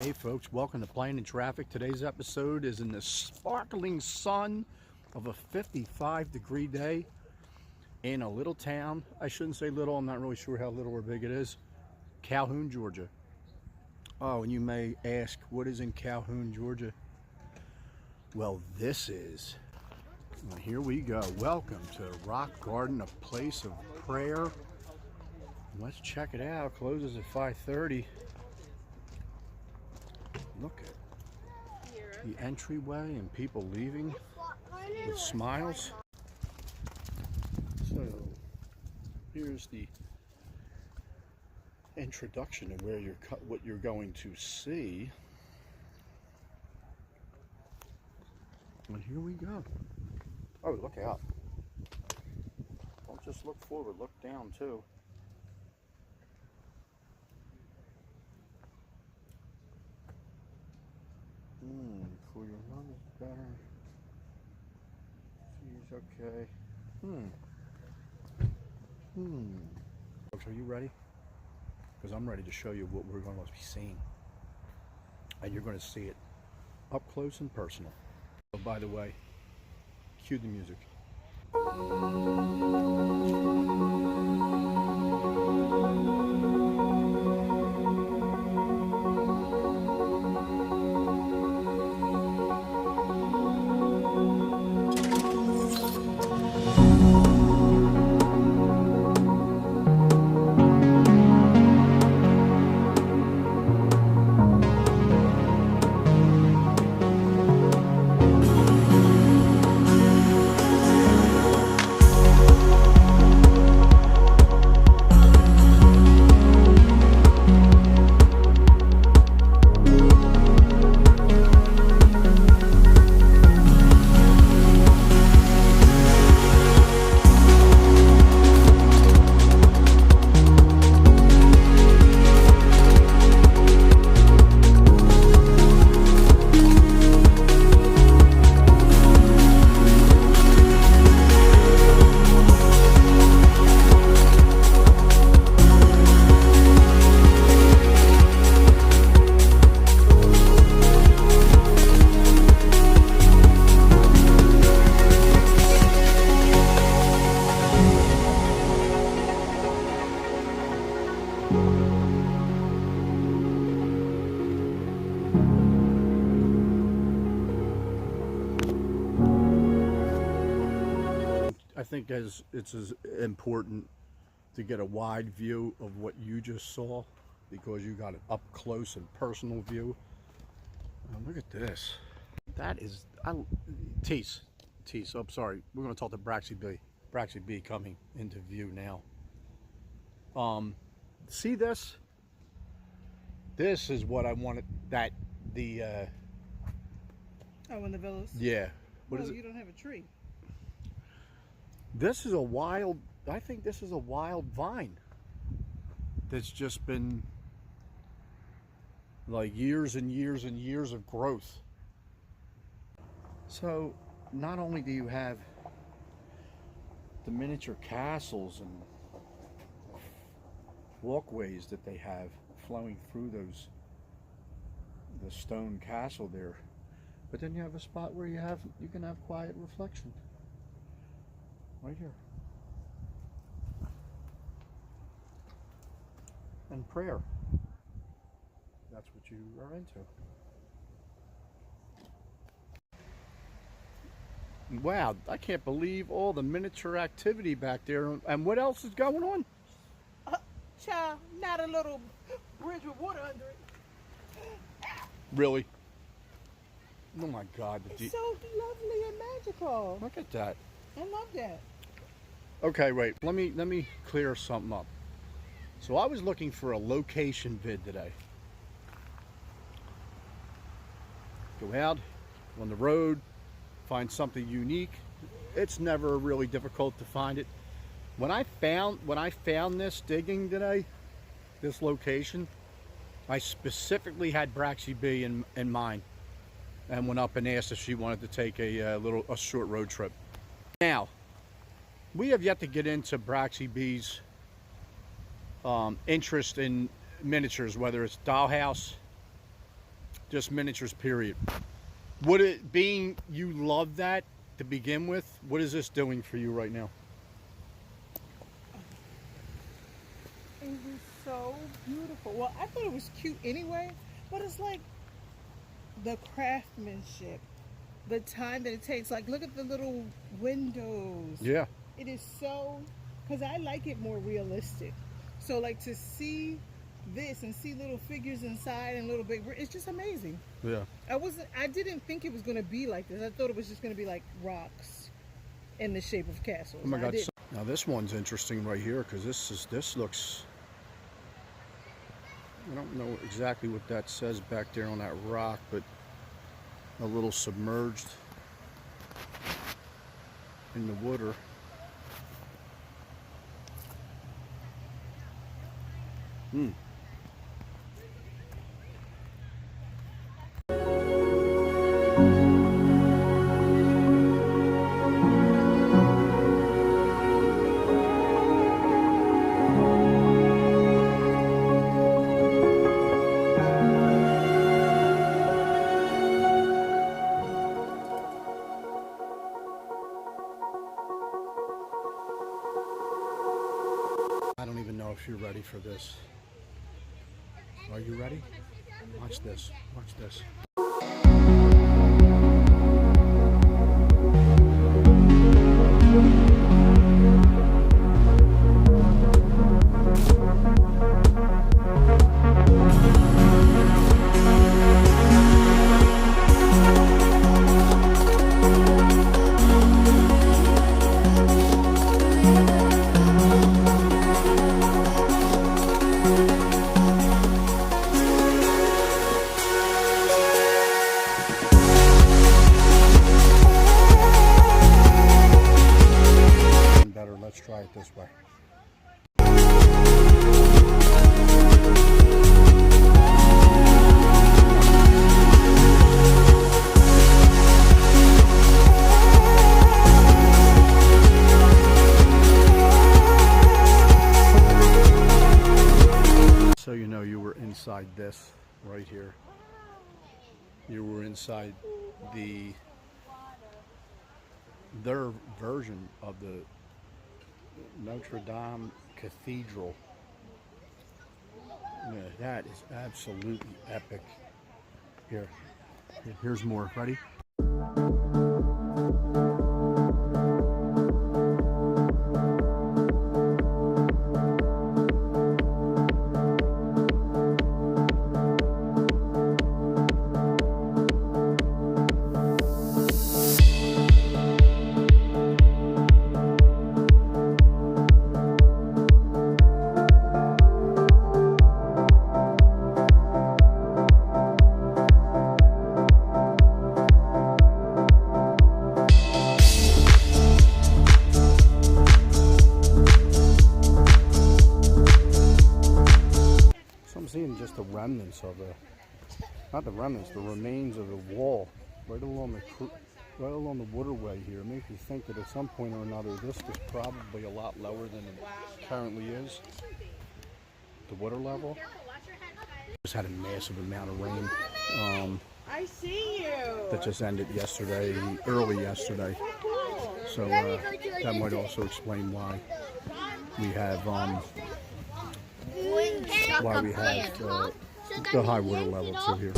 Hey folks, welcome to Playing in Traffic. Today's episode is in the sparkling sun of a 55-degree day in a little town. I shouldn't say little, I'm not really sure how little or big it is. Calhoun, Georgia. Oh, and you may ask, what is in Calhoun, Georgia? Well, this is. Well, here we go. Welcome to Rock Garden, a place of prayer. Let's check it out. Closes at 5:30. Look at the entryway and people leaving with smiles. So here's the introduction of where what you're going to see. And here we go. Oh, look out. Don't just look forward, look down too. For your mom is better. She's okay. Folks, are you ready? Because I'm ready to show you what we're going to be seeing. And you're going to see it up close and personal. Oh, by the way, cue the music. I think it's as important to get a wide view of what you just saw because you got an up close and personal view. Look at this. That is Tease. Oh, I'm sorry. We're going to talk to BRAXYB. BRAXYB coming into view now. See this? This is what I wanted. Oh, in the villas? Yeah. What is it? You don't have a tree. This is a wild, I think this is a wild vine that's just been like years and years and years of growth. So not only do you have the miniature castles and walkways that they have flowing through the stone castle there, but then you have a spot where you can have quiet reflection. Right here. And prayer. That's what you are into. Wow, I can't believe all the miniature activity back there. And what else is going on? Child, not a little bridge with water under it. Really? Oh my God. It's so lovely and magical. Look at that. I love that. Okay, wait. Let me clear something up. So I was looking for a location vid today. Go out on the road, find something unique. It's never really difficult to find it. When I found this digging today, this location, I specifically had BRAXYB in mind, and went up and asked if she wanted to take a short road trip. Now, we have yet to get into BRAXYB's interest in miniatures, whether it's dollhouse, Just miniatures, period. Would it being you love that to begin with? What is this doing for you right now? It was so beautiful. Well, I thought it was cute anyway, but it's like the craftsmanship, the time that it takes. Like, look at the little windows. Yeah. It is so, because I like it more realistic. So, like, to see this and see little figures inside and little big, it's just amazing. Yeah. I didn't think it was going to be like this. I thought it was just going to be like rocks in the shape of castles. Oh my God. Now this one's interesting right here, because this looks, I don't know exactly what that says back there on that rock, but a little submerged in the water. I don't even know if you're ready for this. Are you ready? Watch this. Watch this. Let's try it this way. So you know you were inside this right here. You were inside their version of the Notre Dame Cathedral. Yeah, that is absolutely epic. Here's more. Ready? Seeing just the remnants of not the remnants, the remains of the wall right along the waterway here. It makes you think that at some point or another this was probably a lot lower than it currently is. The water level. Just had a massive amount of rain. I see you. That just ended yesterday, early yesterday. So that might also explain why we have the high water level too here.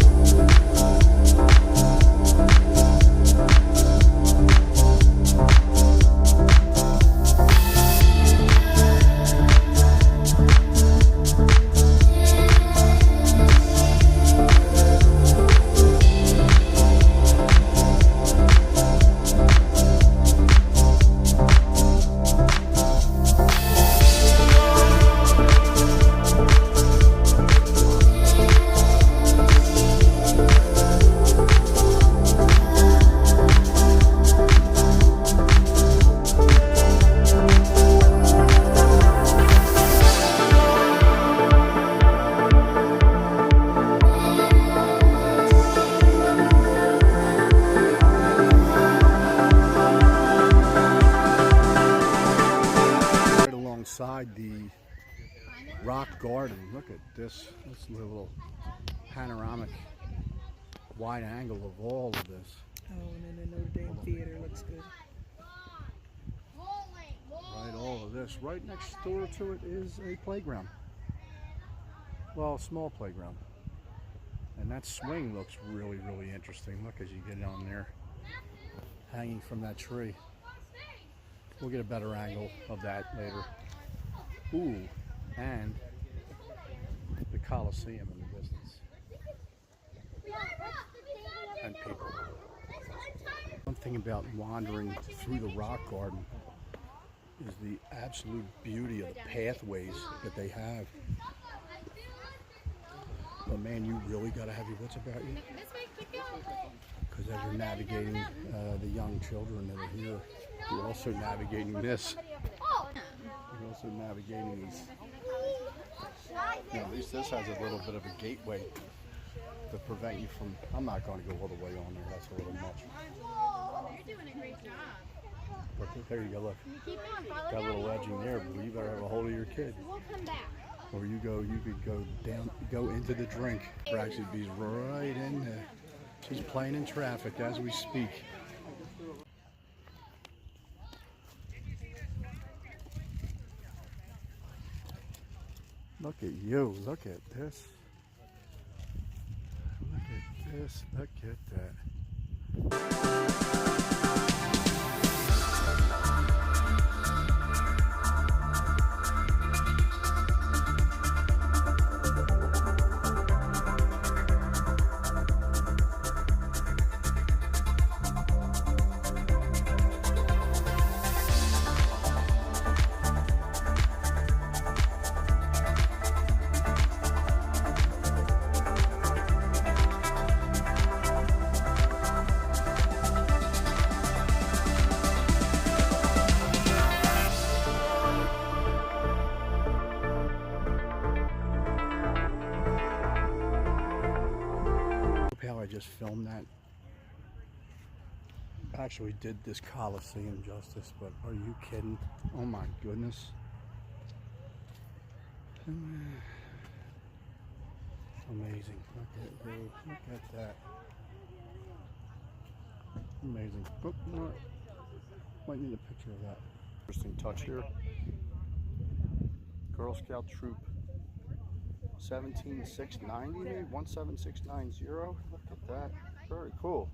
Alongside the rock garden. Look at this little panoramic wide angle of all of this. Oh, and then the Notre Dame Theater looks good. Right, all of this. Right next door to it is a playground. Well, a small playground. And that swing looks really, really interesting. Look as you get on there, hanging from that tree. We'll get a better angle of that later. Ooh, and the Coliseum in the distance. And people. One thing about wandering through the rock garden is the absolute beauty of the pathways that they have. But man, you really got to have your wits about you. Because as you're navigating the young children that are here, you're also navigating this. You're also navigating these. You know, at least this has a little bit of a gateway to prevent you from. I'm not going to go all the way on there. That's a little much. You're doing a great job. But there you go. Look, Keep on, follow got a little Daddy. edging there, but you better have a hold of your kid. We'll come back. Or you could go down, go into the drink. BRAXYB's right in there. She's playing in traffic as we speak. Look at you, look at this. Look at this, look at that. How I just filmed that. I actually did this Coliseum justice, but are you kidding? Oh my goodness. Amazing. Look at that. Amazing. Oh, no. Might need a picture of that. Interesting touch here. Girl Scout Troop 17690, maybe 17690. Look at that. Very cool.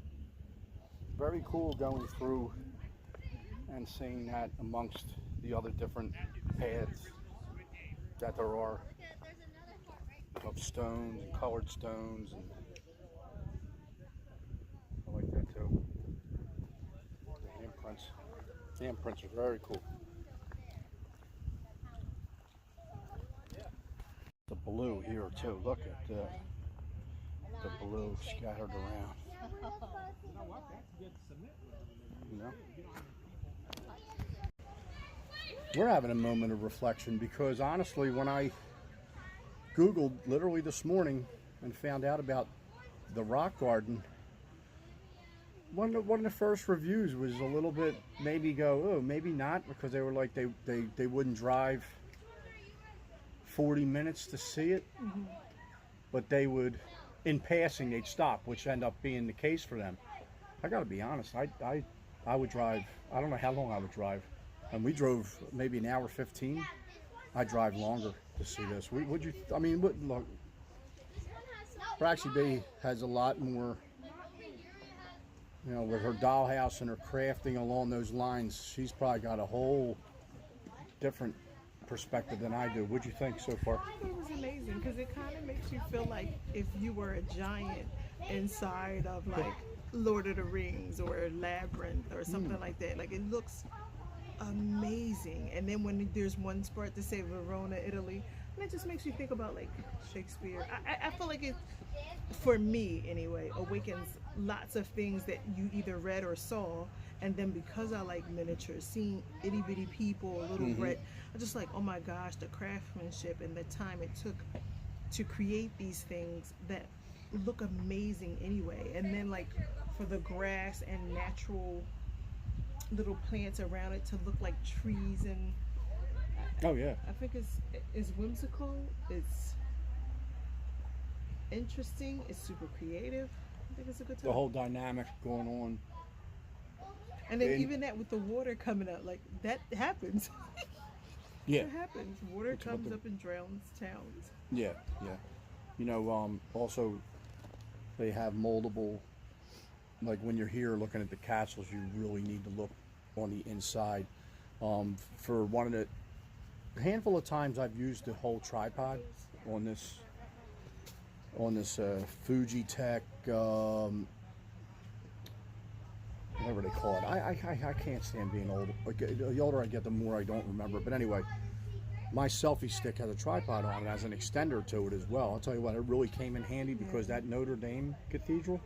Very cool going through and seeing that amongst the other different paths that there are of stones and colored stones. And I like that too. The imprints are very cool. The blue here too. Look at the blue scattered around. You know? We're having a moment of reflection because honestly, when I Googled literally this morning and found out about the rock garden, one of the first reviews was a little bit maybe go, oh, maybe not, because they were like they wouldn't drive 40 minutes to see it, but they would, in passing, they'd stop, which ended up being the case for them. I got to be honest, I would drive. I don't know how long I would drive, and we drove maybe an hour 15. I drive longer to see this. Would you? I mean, look, BRAXYB has a lot more. You know, with her dollhouse and her crafting along those lines, she's probably got a whole different perspective than I do. What'd you think so far? I thought it was amazing because it kind of makes you feel like if you were a giant inside of like Lord of the Rings or Labyrinth or something like that. Like, it looks amazing. And then when there's one part to say Verona, Italy, and it just makes you think about like Shakespeare. I feel like it, for me anyway, awakens lots of things that you either read or saw. And then because I like miniatures, seeing itty bitty people, little red, I'm just like, oh my gosh, the craftsmanship and the time it took to create these things that look amazing anyway. And then like for the grass and natural little plants around it to look like trees, and Oh yeah. I think it's whimsical, it's interesting, it's super creative. I think it's a good time. the whole dynamic going on. And then and- even that with the water coming up, like that happens. Yeah, It happens. Water What's about comes the- up and drowns towns. yeah. You know, also they have moldable. Like when you're here looking at the castles, you really need to look on the inside. For one of the handful of times I've used the whole tripod on this Fujitech, whatever they call it. I can't stand being old. Like, the older I get, the more I don't remember. But anyway, my selfie stick has a tripod on it, has an extender to it as well. I'll tell you what, it really came in handy because that Notre Dame Cathedral,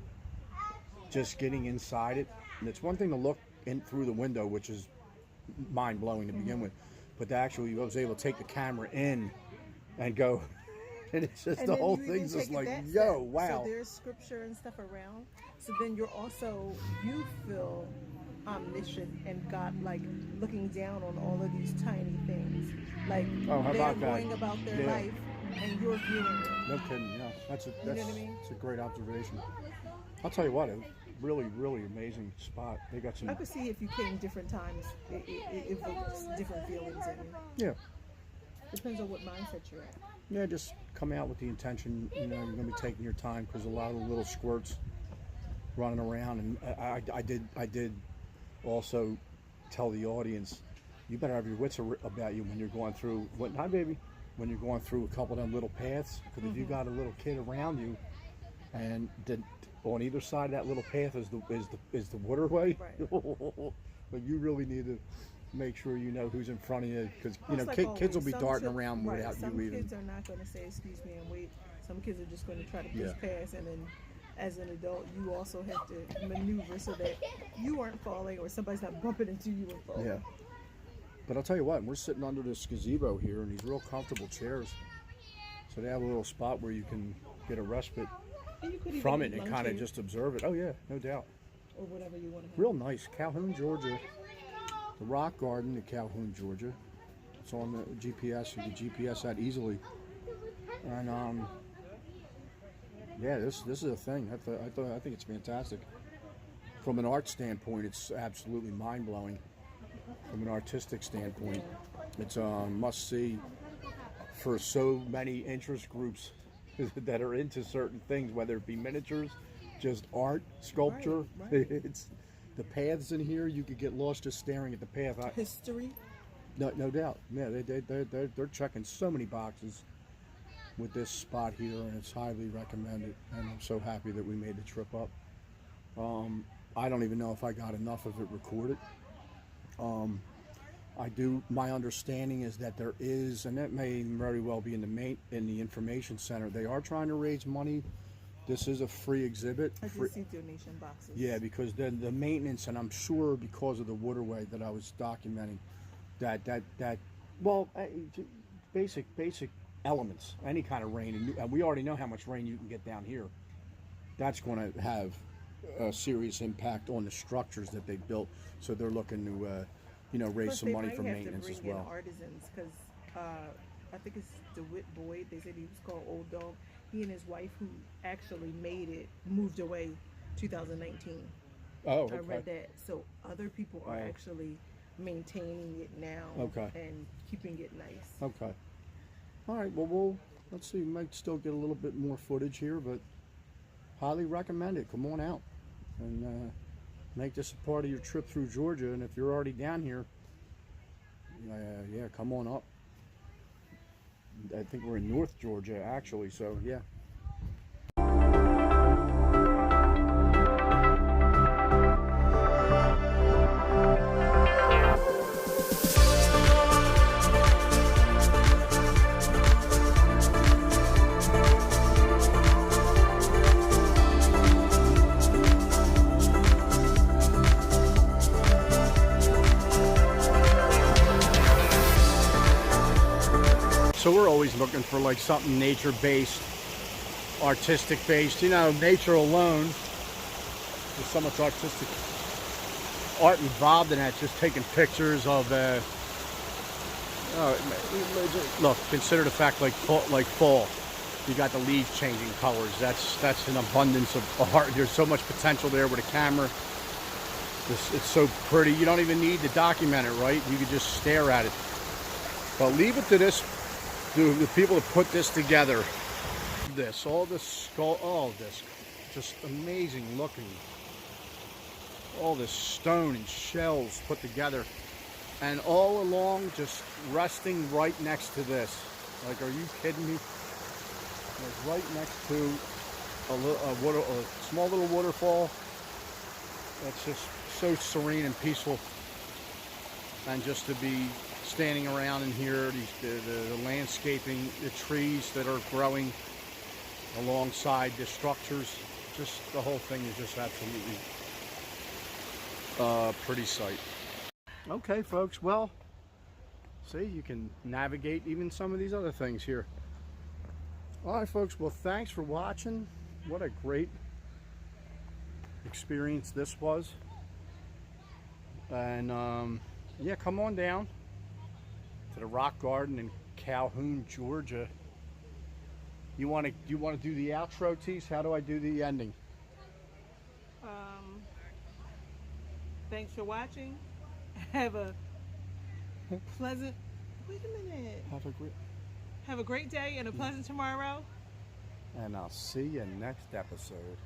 just getting inside it, and it's one thing to look in through the window, which is mind-blowing to begin with, but actually I was able to take the camera in and go, and it's just And the then whole you even thing's just take it like, that yo, step. wow. So there's scripture and stuff around. So then you're also, you feel omniscient and God, like looking down on all of these tiny things. Like Oh, how they're about that? going about their Yeah. life and you're viewing it. No kidding, yeah. That's know what I mean? a great observation. I'll tell you what, a really, really amazing spot. They got some, I could see if you came different times, it evokes different feelings in you. yeah. Depends on what mindset you're at. Yeah, just come out with the intention, you know, you're going to be taking your time because a lot of the little squirts running around. And I did also tell the audience, you better have your wits about you when you're going through, hi baby, when you're going through a couple of them little paths. Because if you got a little kid around you and on either side of that little path is the waterway, Right. but you really need to make sure you know who's in front of you, because you know It's like kids will always, be some darting chil- around right, without some you even. kids are not going to say excuse me and wait. Some kids are just going to try to push Yeah. past, and then as an adult you also have to maneuver so that you aren't falling or somebody's not bumping into you and falling. Yeah. But I'll tell you what, we're sitting under this gazebo here in these real comfortable chairs. So they have a little spot where you can get a respite And you could even from eat it and lunch kind of here just observe it. Oh yeah, no doubt. or whatever you want to have. Real nice. Calhoun, Georgia. The Rock Garden in Calhoun, Georgia. It's on the GPS. You can GPS that easily. And yeah, this is a thing. I think it's fantastic. From an art standpoint, it's absolutely mind-blowing. From an artistic standpoint, it's a must-see for so many interest groups that are into certain things, whether it be miniatures, just art, sculpture. Right. It's the paths in here. You could get lost just staring at the path. History. No doubt. Yeah, they're checking so many boxes with this spot here, and it's highly recommended. And I'm so happy that we made the trip up. I don't even know if I got enough of it recorded. My understanding is that there is, and that may very well be in the information center. They are trying to raise money. This is a free exhibit. I did see donation boxes. Yeah, because the maintenance, and I'm sure because of the waterway that I was documenting, basic elements, any kind of rain, and we already know how much rain you can get down here. That's going to have a serious impact on the structures that they built. So they're looking to, raise Plus, some they money might for have maintenance to as bring well. in artisans because I think it's DeWitt Boyd. They said he was called Old Dog. He and his wife, who actually made it, moved away 2019. Oh, okay. I read that. So other people are Oh. actually maintaining it now Okay. and keeping it nice. Okay. All right. Well, let's see. We might still get a little bit more footage here, but highly recommend it. Come on out and make this a part of your trip through Georgia. And if you're already down here, yeah, come on up. I think we're in North Georgia, actually. So yeah. So we're always looking for like something nature-based, artistic-based. Nature alone. There's so much artistic art involved in that. Just taking pictures of, look, consider the fact like fall. You got the leaves changing colors. That's an abundance of art. There's so much potential there with a camera. It's so pretty. You don't even need to document it, right? You could just stare at it. But leave it to the people that put this together. All this skull, all this, just amazing looking. All this stone and shells put together, and all along just resting right next to this. Like, are you kidding me? Like right next to a small little waterfall. That's just so serene and peaceful. And just to be standing around in here, the landscaping, the trees that are growing alongside the structures, just the whole thing is just absolutely pretty sight. Okay, folks, well, see, you can navigate even some of these other things here. All right, folks, well, thanks for watching. What a great experience this was. And yeah, come on down to the Rock Garden in Calhoun, Georgia. You want to do the outro, Tease? How do I do the ending? Thanks for watching. Have a pleasant. Wait a minute. Have a great day and a pleasant tomorrow. And I'll see you next episode.